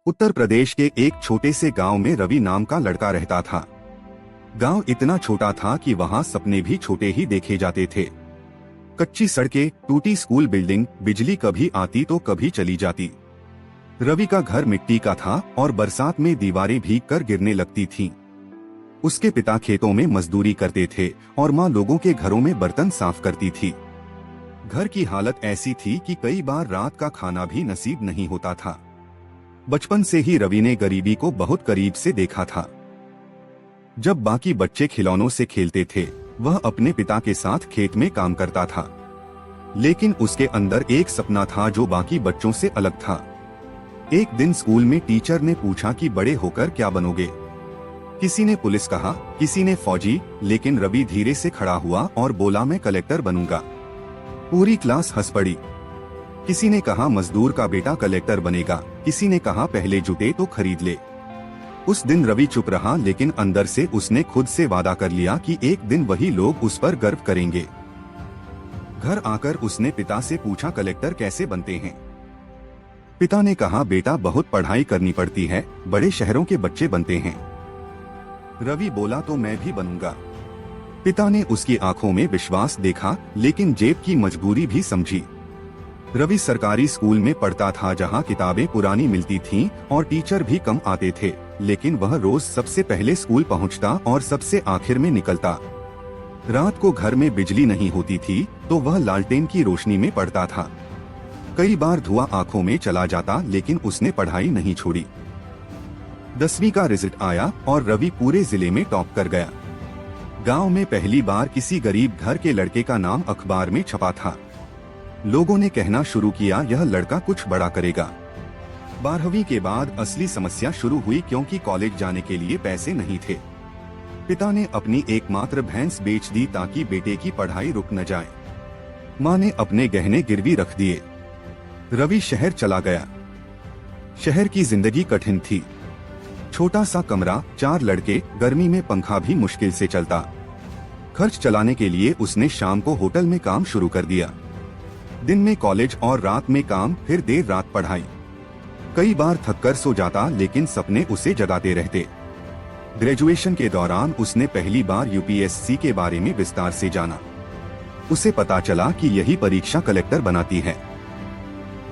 उत्तर प्रदेश के एक छोटे से गांव में रवि नाम का लड़का रहता था। गांव इतना छोटा था कि वहां सपने भी छोटे ही देखे जाते थे। कच्ची सड़कें, टूटी स्कूल बिल्डिंग, बिजली कभी आती तो कभी चली जाती। रवि का घर मिट्टी का था और बरसात में दीवारें भीग कर गिरने लगती थीं। उसके पिता खेतों में मजदूरी करते थे और माँ लोगों के घरों में बर्तन साफ करती थी। घर की हालत ऐसी थी कि कई बार रात का खाना भी नसीब नहीं होता था। बचपन से ही रवि ने गरीबी को बहुत करीब से देखा था। जब बाकी बच्चे खिलौनों से खेलते थे, वह अपने पिता के साथ खेत में काम करता था। लेकिन उसके अंदर एक सपना था जो बाकी बच्चों से अलग था। एक दिन स्कूल में टीचर ने पूछा कि बड़े होकर क्या बनोगे। किसी ने पुलिस कहा, किसी ने फौजी, लेकिन रवि धीरे से खड़ा हुआ और बोला, मैं कलेक्टर बनूंगा। पूरी क्लास हंस पड़ी। किसी ने कहा मजदूर का बेटा कलेक्टर बनेगा, किसी ने कहा पहले जूते तो खरीद ले। उस दिन रवि चुप रहा, लेकिन अंदर से उसने खुद से वादा कर लिया कि एक दिन वही लोग उस पर गर्व करेंगे। घर आकर उसने पिता से पूछा, कलेक्टर कैसे बनते हैं? पिता ने कहा, बेटा बहुत पढ़ाई करनी पड़ती है, बड़े शहरों के बच्चे बनते हैं। रवि बोला, तो मैं भी बनूंगा। पिता ने उसकी आंखों में विश्वास देखा, लेकिन जेब की मजबूरी भी समझी। रवि सरकारी स्कूल में पढ़ता था, जहां किताबें पुरानी मिलती थीं और टीचर भी कम आते थे, लेकिन वह रोज सबसे पहले स्कूल पहुंचता और सबसे आखिर में निकलता। रात को घर में बिजली नहीं होती थी तो वह लालटेन की रोशनी में पढ़ता था। कई बार धुआं आंखों में चला जाता, लेकिन उसने पढ़ाई नहीं छोड़ी। 10वीं का रिजल्ट आया और रवि पूरे जिले में टॉप कर गया। गांव में पहली बार किसी गरीब घर के लड़के का नाम अखबार में छपा था। लोगों ने कहना शुरू किया, यह लड़का कुछ बड़ा करेगा। 12वीं के बाद असली समस्या शुरू हुई, क्योंकि कॉलेज जाने के लिए पैसे नहीं थे। पिता ने अपनी एकमात्र भैंस बेच दी ताकि बेटे की पढ़ाई रुक न जाए। माँ ने अपने गहने गिरवी रख दिए। रवि शहर चला गया। शहर की जिंदगी कठिन थी। छोटा सा कमरा, 4 लड़के, गर्मी में पंखा भी मुश्किल से चलता। खर्च चलाने के लिए उसने शाम को होटल में काम शुरू कर दिया। दिन में कॉलेज और रात में काम, फिर देर रात पढ़ाई। कई बार थककर सो जाता, लेकिन सपने उसे जगाते रहते। ग्रेजुएशन के दौरान उसने पहली बार यूपीएससी के बारे में विस्तार से जाना। उसे पता चला कि यही परीक्षा कलेक्टर बनाती है।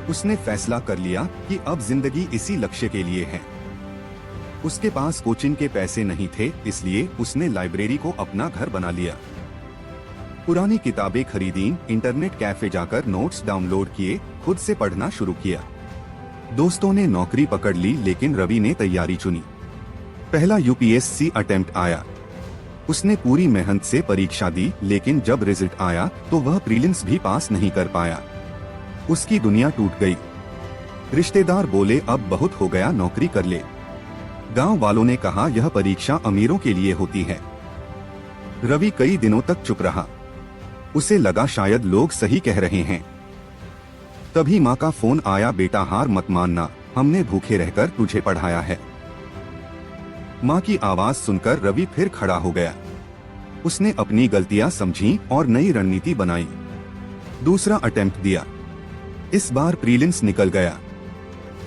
उसने फैसला कर लिया कि अब जिंदगी इसी लक्ष्य के लिए है। उसके पास कोचिंग के पैसे नहीं थे, इसलिए उसने लाइब्रेरी को अपना घर बना लिया। पुरानी किताबें खरीदी, इंटरनेट कैफे जाकर नोट्स डाउनलोड किए, खुद से पढ़ना शुरू किया। दोस्तों ने नौकरी पकड़ ली, लेकिन रवि ने तैयारी चुनी। पहला यूपीएससी अटेम्प्ट आया। उसने पूरी मेहनत से परीक्षा दी, लेकिन जब रिजल्ट आया तो वह प्रीलिम्स भी पास नहीं कर पाया। उसकी दुनिया टूट गई। रिश्तेदार बोले, अब बहुत हो गया, नौकरी कर ले। गांव वालों ने कहा, यह परीक्षा अमीरों के लिए होती है। रवि कई दिनों तक चुप रहा। उसे लगा शायद लोग सही कह रहे हैं। तभी माँ का फोन आया, बेटा हार मत मानना, हमने भूखे रहकर तुझे पढ़ाया है। माँ की आवाज सुनकर रवि फिर खड़ा हो गया। उसने अपनी गलतियां समझी और नई रणनीति बनाई। दूसरा अटेम्प्ट दिया। इस बार प्रीलिम्स निकल गया।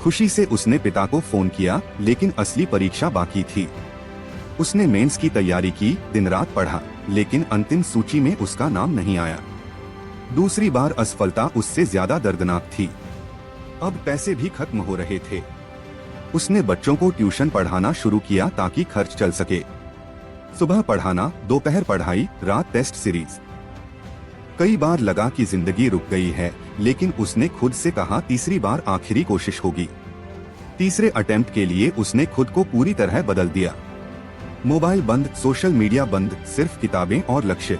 खुशी से उसने पिता को फोन किया, लेकिन असली परीक्षा बाकी थी। उसने मेंस की तैयारी की, दिन रात पढ़ा, लेकिन अंतिम सूची में उसका नाम नहीं आया। दूसरी बार असफलता उससे ज्यादा दर्दनाक थी। अब पैसे भी खत्म हो रहे थे। उसने बच्चों को ट्यूशन पढ़ाना शुरू किया ताकि खर्च चल सके। सुबह पढ़ाना, दोपहर पढ़ाई, रात टेस्ट सीरीज। कई बार लगा कि जिंदगी रुक गई है, लेकिन उसने खुद से कहा, तीसरी बार आखिरी कोशिश होगी। तीसरे अटेम्प्ट के लिए उसने खुद को पूरी तरह बदल दिया। मोबाइल बंद, सोशल मीडिया बंद, सिर्फ किताबें और लक्ष्य।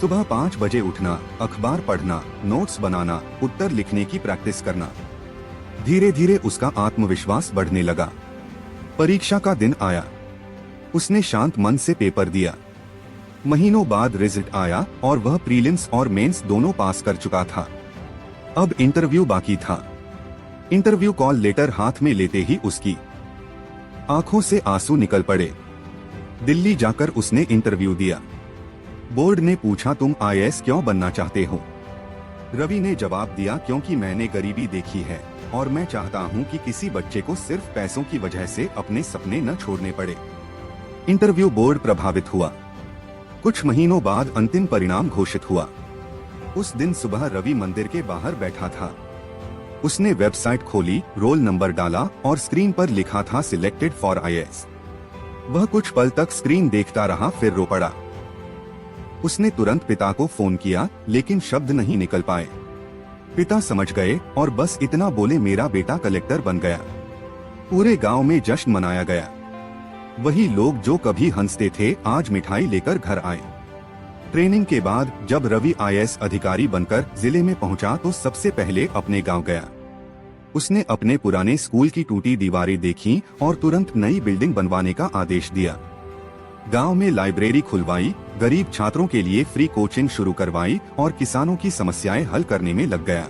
सुबह 5 बजे उठना, अखबार पढ़ना, नोट्स बनाना, उत्तर लिखने की प्रैक्टिस करना। धीरे धीरे उसका आत्मविश्वास बढ़ने लगा। परीक्षा का दिन आया। उसने शांत मन से पेपर दिया। महीनों बाद रिजल्ट आया और वह प्रीलिम्स और मेंस दोनों पास कर चुका था। अब इंटरव्यू बाकी था। इंटरव्यू कॉल लेटर हाथ में लेते ही उसकी आंखों से आंसू निकल पड़े। दिल्ली जाकर उसने इंटरव्यू दिया। बोर्ड ने पूछा, तुम आईएएस क्यों बनना चाहते हो? रवि ने जवाब दिया, क्योंकि मैंने गरीबी देखी है और मैं चाहता हूँ कि किसी बच्चे को सिर्फ पैसों की वजह से अपने सपने न छोड़ने पड़े। इंटरव्यू बोर्ड प्रभावित हुआ। कुछ महीनों बाद अंतिम परिणाम घोषित हुआ। उस दिन सुबह रवि मंदिर के बाहर बैठा था। उसने वेबसाइट खोली, रोल नंबर डाला और स्क्रीन पर लिखा था सिलेक्टेड फॉर IAS। वह कुछ पल तक स्क्रीन देखता रहा, फिर रो पड़ा। उसने तुरंत पिता को फोन किया, लेकिन शब्द नहीं निकल पाए। पिता समझ गए और बस इतना बोले, मेरा बेटा कलेक्टर बन गया। पूरे गांव में जश्न मनाया गया। वही लोग जो कभी हंसते थे आज मिठाई लेकर घर आए। ट्रेनिंग के बाद जब रवि IAS अधिकारी बनकर जिले में पहुंचा तो सबसे पहले अपने गांव गया। उसने अपने पुराने स्कूल की टूटी दीवारें देखी और तुरंत नई बिल्डिंग बनवाने का आदेश दिया। गांव में लाइब्रेरी खुलवाई, गरीब छात्रों के लिए फ्री कोचिंग शुरू करवाई और किसानों की समस्याएं हल करने में लग गया।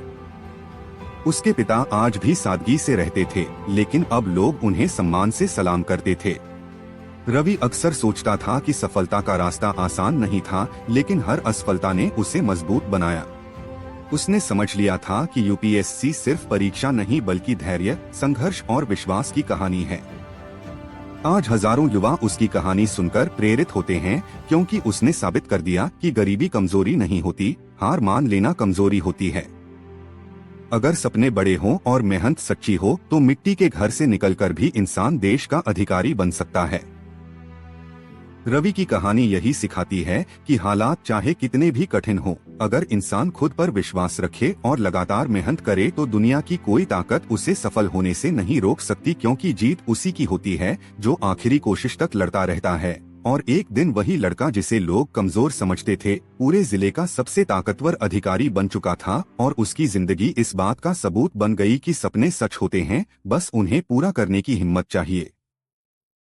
उसके पिता आज भी सादगी से रहते थे, लेकिन अब लोग उन्हें सम्मान से सलाम करते थे। रवि अक्सर सोचता था कि सफलता का रास्ता आसान नहीं था, लेकिन हर असफलता ने उसे मजबूत बनाया। उसने समझ लिया था कि UPSC सिर्फ परीक्षा नहीं बल्कि धैर्य, संघर्ष और विश्वास की कहानी है। आज हजारों युवा उसकी कहानी सुनकर प्रेरित होते हैं, क्योंकि उसने साबित कर दिया कि गरीबी कमजोरी नहीं होती, हार मान लेना कमजोरी होती है। अगर सपने बड़े हों और मेहनत सच्ची हो तो मिट्टी के घर से निकलकर भी इंसान देश का अधिकारी बन सकता है। रवि की कहानी यही सिखाती है कि हालात चाहे कितने भी कठिन हो, अगर इंसान खुद पर विश्वास रखे और लगातार मेहनत करे तो दुनिया की कोई ताकत उसे सफल होने से नहीं रोक सकती, क्योंकि जीत उसी की होती है जो आखिरी कोशिश तक लड़ता रहता है। और एक दिन वही लड़का जिसे लोग कमजोर समझते थे, पूरे जिले का सबसे ताकतवर अधिकारी बन चुका था और उसकी जिंदगी इस बात का सबूत बन गई कि सपने सच होते हैं, बस उन्हें पूरा करने की हिम्मत चाहिए।